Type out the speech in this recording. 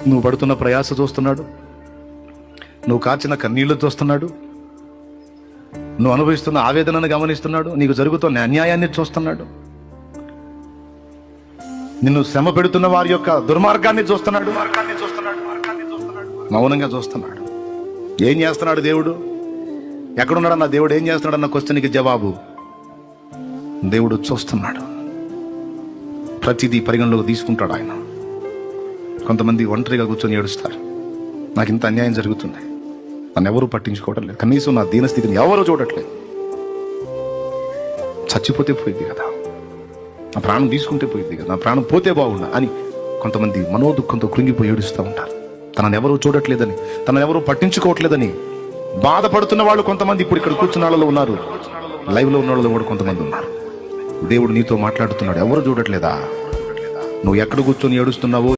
నువ్వు పడుతున్న ప్రయాస చూస్తున్నాడు, నువ్వు కార్చిన కన్నీళ్లు చూస్తున్నాడు, నువ్వు అనుభవిస్తున్న ఆవేదనను గమనిస్తున్నాడు, నీకు జరుగుతున్న అన్యాయాన్ని చూస్తున్నాడు, నిన్ను శ్రమ పెడుతున్న వారి యొక్క దుర్మార్గాన్ని చూస్తున్నాడు, మౌనంగా చూస్తున్నాడు. ఏం చేస్తున్నాడు దేవుడు? ఎక్కడున్నాడన్న దేవుడు? ఏం చేస్తున్నాడు అన్న క్వశ్చన్కి జవాబు, దేవుడు చూస్తున్నాడు. ప్రతిదీ పరిగణలోకి తీసుకుంటాడు ఆయన. కొంతమంది ఒంటరిగా కూర్చొని ఏడుస్తారు, నాకు ఇంత అన్యాయం జరుగుతుంది, నన్ను ఎవరు పట్టించుకోవడం లేదు, కనీసం నా దీనస్థితిని ఎవరు చూడట్లేదు, చచ్చిపోతే పోయింది కదా, నా ప్రాణం తీసుకుంటే పోయింది కదా, నా ప్రాణం పోతే బాగుండా అని కొంతమంది మనోదుఃఖంతో కృంగిపోయి ఏడుస్తూ ఉంటారు. తనను ఎవరూ చూడట్లేదని, తనను ఎవరూ పట్టించుకోవట్లేదని బాధపడుతున్న వాళ్ళు కొంతమంది ఇప్పుడు ఇక్కడ కూర్చున్న వాళ్ళలో ఉన్నారు, లైవ్లో ఉన్న వాళ్ళు కూడా కొంతమంది ఉన్నారు. దేవుడు నీతో మాట్లాడుతున్నాడు, ఎవరు చూడట్లేదా? నువ్వు ఎక్కడ కూర్చొని ఏడుస్తున్నావో